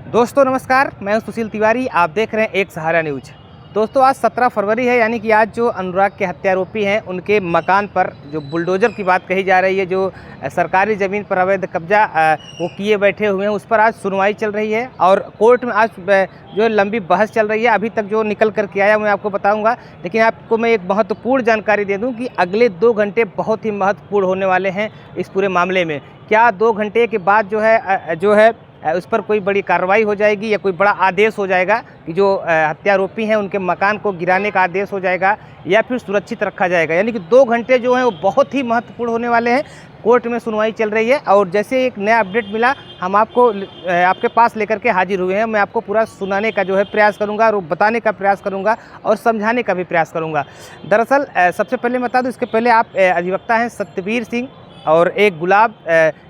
दोस्तों नमस्कार, मैं हूं सुशील तिवारी। आप देख रहे हैं एक सहारा न्यूज। दोस्तों आज 17 फरवरी है, यानी कि आज जो अनुराग के हत्यारोपी हैं उनके मकान पर जो बुलडोज़र की बात कही जा रही है, जो सरकारी ज़मीन पर अवैध कब्जा वो किए बैठे हुए हैं, उस पर आज सुनवाई चल रही है और कोर्ट में आज जो लंबी बहस चल रही है। अभी तक जो निकल कर के आया मैं आपको बताऊंगा, लेकिन आपको मैं एक महत्वपूर्ण जानकारी दे दूं कि अगले 2 घंटे बहुत ही महत्वपूर्ण होने वाले हैं इस पूरे मामले में। क्या 2 घंटे के बाद जो है उस पर कोई बड़ी कार्रवाई हो जाएगी या कोई बड़ा आदेश हो जाएगा कि जो हत्यारोपी हैं उनके मकान को गिराने का आदेश हो जाएगा या फिर सुरक्षित रखा जाएगा। यानी कि 2 घंटे जो हैं वो बहुत ही महत्वपूर्ण होने वाले हैं। कोर्ट में सुनवाई चल रही है और जैसे एक नया अपडेट मिला हम आपके पास लेकर के हाजिर हुए हैं। मैं आपको पूरा सुनाने का जो है प्रयास करूंगा और बताने का प्रयास करूंगा और समझाने का भी प्रयास करूंगा। दरअसल सबसे पहले बता दूं, इसके पहले आप अधिवक्ता हैं सत्यवीर सिंह और एक गुलाब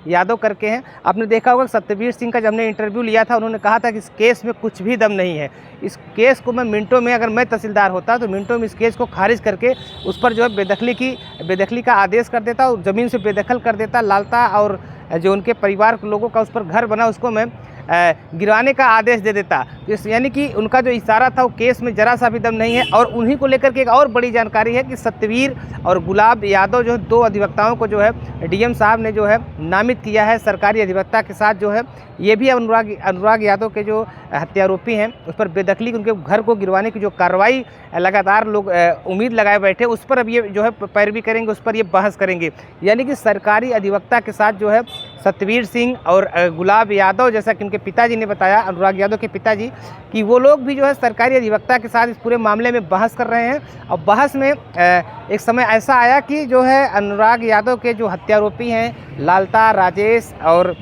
यादव करके हैं। आपने देखा होगा सत्यवीर सिंह का जब हमने इंटरव्यू लिया था, उन्होंने कहा था कि इस केस में कुछ भी दम नहीं है। इस केस को मैं मिनटों में, अगर मैं तहसीलदार होता तो मिनटों में इस केस को खारिज करके उस पर जो है बेदखली का आदेश कर देता और ज़मीन से बेदखल कर देता। लालता और जो उनके परिवार के लोगों का उस पर घर बना उसको मैं गिराने का आदेश दे देता। यानी कि उनका जो इशारा था वो केस में जरा सा भी दम नहीं है। और उन्हीं को लेकर के एक और बड़ी जानकारी है कि सत्यवीर और गुलाब यादव जो है 2 अधिवक्ताओं को जो है डीएम साहब ने जो है नामित किया है सरकारी अधिवक्ता के साथ। जो है ये भी अनुराग यादव के जो हत्यारोपी हैं उस पर बेदखली, उनके घर को गिरवाने की जो कार्रवाई लगातार लोग उम्मीद लगाए बैठे, उस पर अब ये जो है पैरवी करेंगे, उस पर ये बहस करेंगे। यानी कि सरकारी अधिवक्ता के साथ जो है सत्यवीर सिंह और गुलाब यादव, जैसा कि उनके पिताजी ने बताया, अनुराग यादव के पिताजी, कि वो लोग भी जो है सरकारी अधिवक्ता के साथ इस पूरे मामले में बहस कर रहे हैं। और बहस में एक समय ऐसा आया कि जो है अनुराग यादव के जो हत्यारोपी हैं लालता, राजेश और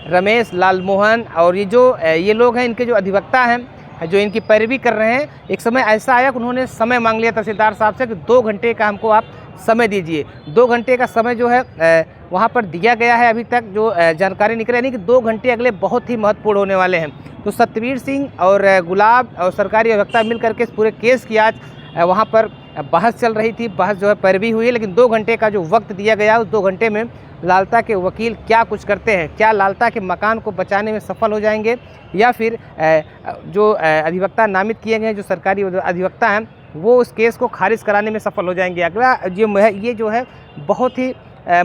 रमेश, लालमोहन और ये लोग हैं, इनके जो अधिवक्ता हैं जो इनकी पैरवी कर रहे हैं, एक समय ऐसा आया कि उन्होंने समय मांग लिया तहसीलदार साहब से कि 2 घंटे का हमको आप समय दीजिए। 2 घंटे का समय जो है वहाँ पर दिया गया है। अभी तक जो जानकारी निकल रही है कि 2 घंटे अगले बहुत ही महत्वपूर्ण होने वाले हैं। तो सत्यवीर सिंह और गुलाब और सरकारी अधिवक्ता मिल करके इस पूरे केस की आज वहाँ पर बहस चल रही थी। बहस जो है पैरवी हुई है, लेकिन 2 घंटे का जो वक्त दिया गया उस 2 घंटे में लालता के वकील क्या कुछ करते हैं, क्या लालता के मकान को बचाने में सफल हो जाएंगे या फिर जो अधिवक्ता नामित किए गए जो सरकारी अधिवक्ता हैं वो उस केस को खारिज कराने में सफल हो जाएंगे। अगला ये जो है बहुत ही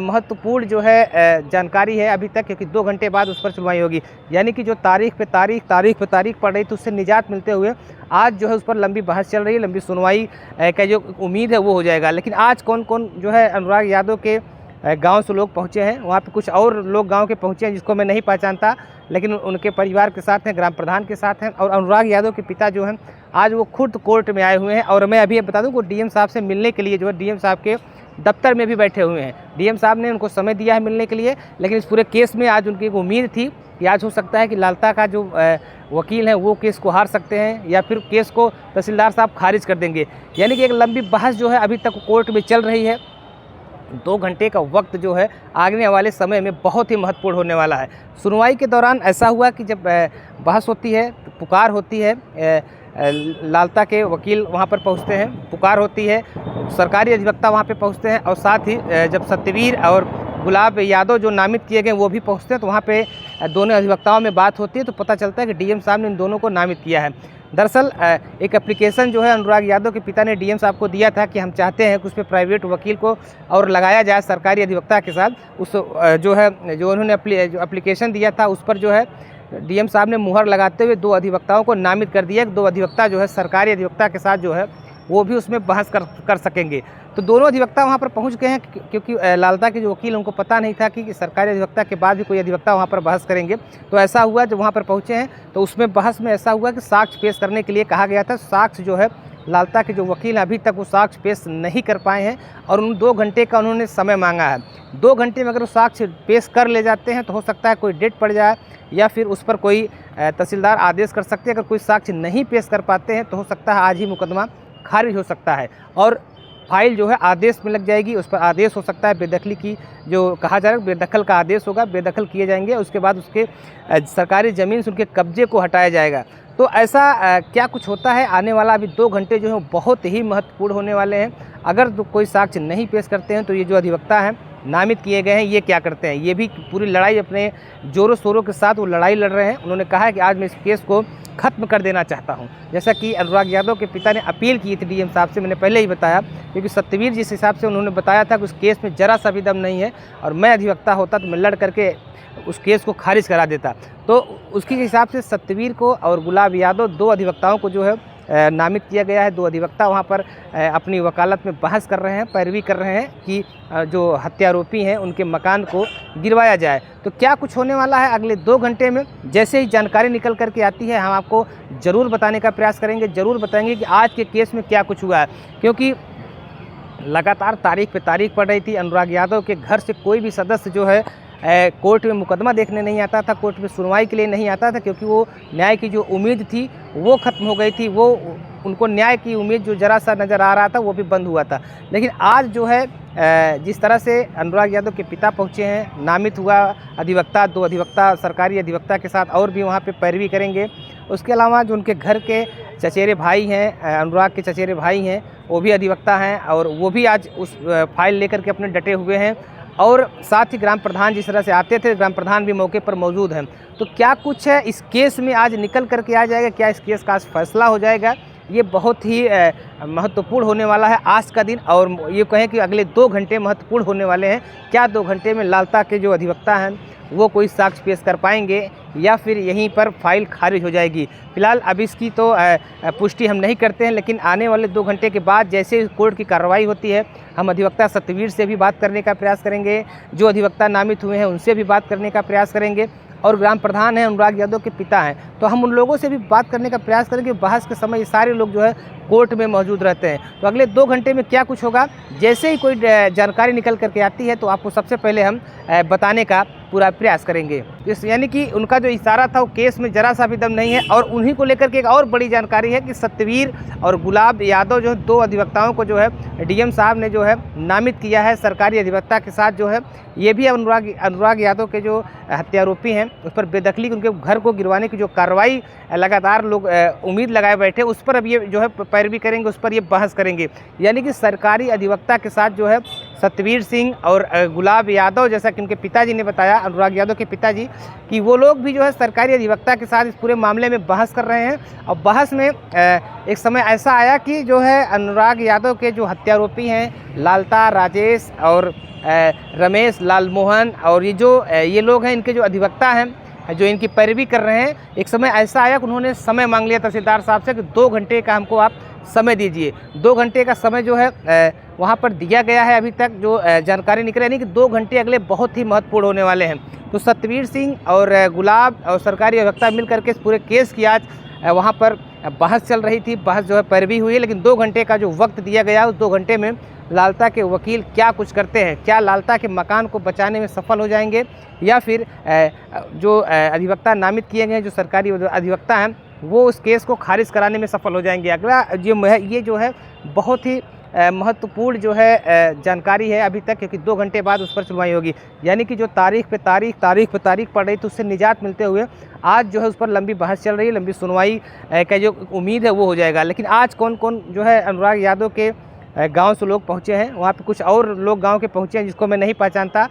महत्वपूर्ण जो है जानकारी है अभी तक, क्योंकि 2 घंटे बाद उस पर सुनवाई होगी। यानी कि जो तारीख पे तारीख पड़ रही थी उससे निजात मिलते हुए आज जो है उस पर लंबी बहस चल रही है, लंबी सुनवाई का जो उम्मीद है वो हो जाएगा। लेकिन आज कौन कौन जो है अनुराग यादव के गांव से लोग पहुंचे हैं, वहाँ पे कुछ और लोग गांव के पहुंचे हैं जिसको मैं नहीं पहचानता, लेकिन उनके परिवार के साथ हैं, ग्राम प्रधान के साथ हैं। और अनुराग यादव के पिता जो हैं आज वो खुद कोर्ट में आए हुए हैं। और मैं अभी बता दूं वो डीएम साहब से मिलने के लिए जो है डीएम साहब के दफ्तर में भी बैठे हुए हैं। डीएम साहब ने उनको समय दिया है मिलने के लिए, लेकिन इस पूरे केस में आज उनकी एक उम्मीद थी कि आज हो सकता है कि लालता का जो वकील हैं वो केस को हार सकते हैं या फिर केस को तहसीलदार साहब खारिज कर देंगे। यानी कि एक लंबी बहस जो है अभी तक कोर्ट में चल रही है। 2 घंटे का वक्त जो है आगने वाले समय में बहुत ही महत्वपूर्ण होने वाला है। सुनवाई के दौरान ऐसा हुआ कि जब बहस होती है, पुकार होती है, लालता के वकील वहाँ पर पहुँचते हैं, पुकार होती है, सरकारी अधिवक्ता वहाँ पे पहुँचते हैं और साथ ही जब सत्यवीर और गुलाब यादव जो नामित किए गए वो भी पहुँचते हैं, तो वहाँ पे दोनों अधिवक्ताओं में बात होती है। तो पता चलता है कि डीएम साहब ने इन दोनों को नामित किया है। दरअसल एक एप्लीकेशन जो है अनुराग यादव के पिता ने डीएम साहब को दिया था कि हम चाहते हैं कि उस पर प्राइवेट वकील को और लगाया जाए सरकारी अधिवक्ता के साथ। उस जो उन्होंने जो एप्लीकेशन दिया था उस पर जो है डीएम साहब ने मुहर लगाते हुए 2 अधिवक्ताओं को नामित कर दिया। 2 अधिवक्ता जो है सरकारी अधिवक्ता के साथ जो है वो भी उसमें बहस कर सकेंगे। तो दोनों अधिवक्ता वहाँ पर पहुँच गए हैं, क्योंकि लालता के जो वकील उनको पता नहीं था कि सरकारी अधिवक्ता के बाद भी कोई अधिवक्ता वहाँ पर बहस करेंगे। तो ऐसा हुआ जब वहाँ पर पहुँचे हैं तो उसमें बहस में ऐसा हुआ कि साक्ष्य पेश करने के लिए कहा गया था। साक्ष्य जो है लालता के जो वकील अभी तक वो साक्ष्य पेश नहीं कर पाए हैं और उन 2 घंटे का उन्होंने समय मांगा है। 2 घंटे में अगर वो साक्ष्य पेश कर ले जाते हैं तो हो सकता है कोई डेट पड़ जाए या फिर उस पर कोई तहसीलदार आदेश कर सकते हैं। अगर कोई साक्ष्य नहीं पेश कर पाते हैं तो हो सकता है आज ही मुकदमा खारिज हो सकता है और फाइल जो है आदेश में लग जाएगी। उस पर आदेश हो सकता है बेदखली की, जो कहा जा रहा है बेदखल का आदेश होगा, बेदखल किए जाएंगे। उसके बाद उसके सरकारी ज़मीन से उनके कब्जे को हटाया जाएगा। तो ऐसा क्या कुछ होता है आने वाला अभी 2 घंटे जो है बहुत ही महत्वपूर्ण होने वाले हैं। अगर कोई साक्ष्य नहीं पेश करते हैं तो ये जो अधिवक्ता हैं नामित किए गए हैं ये क्या करते हैं। ये भी पूरी लड़ाई अपने ज़ोरों शोरों के साथ वो लड़ाई लड़ रहे हैं। उन्होंने कहा है कि आज मैं इस केस को ख़त्म कर देना चाहता हूं। जैसा कि अनुराग यादव के पिता ने अपील की थी डीएम साहब से, मैंने पहले ही बताया, क्योंकि सत्यवीर जिस हिसाब से उन्होंने बताया था कि उस केस में ज़रा सा भी दम नहीं है और मैं अधिवक्ता होता तो मैं लड़ करके उस केस को खारिज करा देता। तो उसके हिसाब से सत्यवीर को और गुलाब यादव, 2 अधिवक्ताओं को जो है नामित किया गया है। 2 अधिवक्ता वहाँ पर अपनी वकालत में बहस कर रहे हैं, पैरवी कर रहे हैं कि जो हत्यारोपी हैं उनके मकान को गिरवाया जाए। तो क्या कुछ होने वाला है अगले 2 घंटे में, जैसे ही जानकारी निकल करके आती है हम आपको ज़रूर बताने का प्रयास करेंगे, ज़रूर बताएंगे कि आज के केस में क्या कुछ हुआ है। क्योंकि लगातार तारीख पे तारीख पड़ रही थी। अनुराग यादव के घर से कोई भी सदस्य जो है कोर्ट में मुकदमा देखने नहीं आता था, कोर्ट में सुनवाई के लिए नहीं आता था, क्योंकि वो न्याय की जो उम्मीद थी वो ख़त्म हो गई थी। वो उनको न्याय की उम्मीद जो ज़रा सा नज़र आ रहा था वो भी बंद हुआ था। लेकिन आज जो है जिस तरह से अनुराग यादव के पिता पहुँचे हैं, नामित हुआ अधिवक्ता, 2 अधिवक्ता सरकारी अधिवक्ता के साथ और भी वहाँ पे पैरवी करेंगे। उसके अलावा जो उनके घर के चचेरे भाई हैं, अनुराग के चचेरे भाई हैं, वो भी अधिवक्ता हैं और वो भी आज उस फाइल लेकर के अपने डटे हुए हैं। और साथ ही ग्राम प्रधान जिस तरह से आते थे, ग्राम प्रधान भी मौके पर मौजूद हैं। तो क्या कुछ है इस केस में आज निकल करके आ जाएगा, क्या इस केस का आज फैसला हो जाएगा, ये बहुत ही महत्वपूर्ण होने वाला है आज का दिन। और ये कहें कि अगले 2 घंटे महत्वपूर्ण होने वाले हैं। क्या 2 घंटे में लालता के जो अधिवक्ता हैं वो कोई साक्ष्य पेश कर पाएंगे या फिर यहीं पर फाइल खारिज हो जाएगी। फिलहाल अब इसकी तो पुष्टि हम नहीं करते हैं, लेकिन आने वाले 2 घंटे के बाद जैसे कोर्ट की कार्रवाई होती है, हम अधिवक्ता सत्यवीर से भी बात करने का प्रयास करेंगे, जो अधिवक्ता नामित हुए हैं उनसे भी बात करने का प्रयास करेंगे, और ग्राम प्रधान हैं अनुराग यादव के पिता हैं, तो हम उन लोगों से भी बात करने का प्रयास करेंगे। बहस के समय ये सारे लोग जो है कोर्ट में मौजूद रहते हैं। तो अगले 2 घंटे में क्या कुछ होगा, जैसे ही कोई जानकारी निकल करके आती है तो आपको सबसे पहले हम बताने का पूरा प्रयास करेंगे। यानी कि उनका जो इशारा था वो केस में ज़रा सा भी दम नहीं है। और उन्हीं को लेकर के एक और बड़ी जानकारी है कि सत्यवीर और गुलाब यादव जो है 2 अधिवक्ताओं को जो है डीएम साहब ने जो है नामित किया है सरकारी अधिवक्ता के साथ। जो है ये भी अनुराग यादव के जो हत्यारोपी हैं उस पर बेदखली, उनके घर को गिरवाने की जो कार्रवाई लगातार लोग उम्मीद लगाए बैठे, उस पर अब ये जो है पैरवी करेंगे, उस पर ये बहस करेंगे। यानी कि सरकारी अधिवक्ता के साथ जो है सत्यवीर सिंह और गुलाब यादव, जैसा कि उनके पिताजी ने बताया, अनुराग यादव के पिताजी, कि वो लोग भी जो है सरकारी अधिवक्ता के साथ इस पूरे मामले में बहस कर रहे हैं। और बहस में एक समय ऐसा आया कि जो है अनुराग यादव के जो हत्यारोपी हैं लालता, राजेश और रमेश, लालमोहन और ये लोग हैं, इनके जो अधिवक्ता हैं जो इनकी पैरवी कर रहे हैं, एक समय ऐसा आया कि उन्होंने समय मांग लिया तहसीलदार साहब से कि 2 घंटे का हमको आप समय दीजिए। 2 घंटे का समय जो है वहाँ पर दिया गया है। अभी तक जो जानकारी निकल रही है कि 2 घंटे अगले बहुत ही महत्वपूर्ण होने वाले हैं। तो सत्यवीर सिंह और गुलाब और सरकारी अधिवक्ता मिल करके इस पूरे केस की आज वहाँ पर बहस चल रही थी, बहस जो है पैरवी हुई है। लेकिन 2 घंटे का जो वक्त दिया गया उस 2 घंटे में लालता के वकील क्या कुछ करते हैं, क्या लालता के मकान को बचाने में सफल हो जाएंगे या फिर जो अधिवक्ता नामित किए गए हैं जो सरकारी अधिवक्ता हैं वो उस केस को खारिज कराने में सफल हो जाएंगे। अगला ये जो है बहुत ही महत्वपूर्ण जो है जानकारी है अभी तक, क्योंकि 2 घंटे बाद उस पर सुनवाई होगी। यानी कि जो तारीख पे तारीख पड़ रही थी उससे निजात मिलते हुए आज जो है उस पर लंबी बहस चल रही है, लंबी सुनवाई का जो उम्मीद है वो हो जाएगा। लेकिन आज कौन कौन जो है अनुराग यादव के गांव से लोग पहुंचे हैं, वहाँ पे कुछ और लोग गांव के पहुंचे हैं जिसको मैं नहीं पहचानता,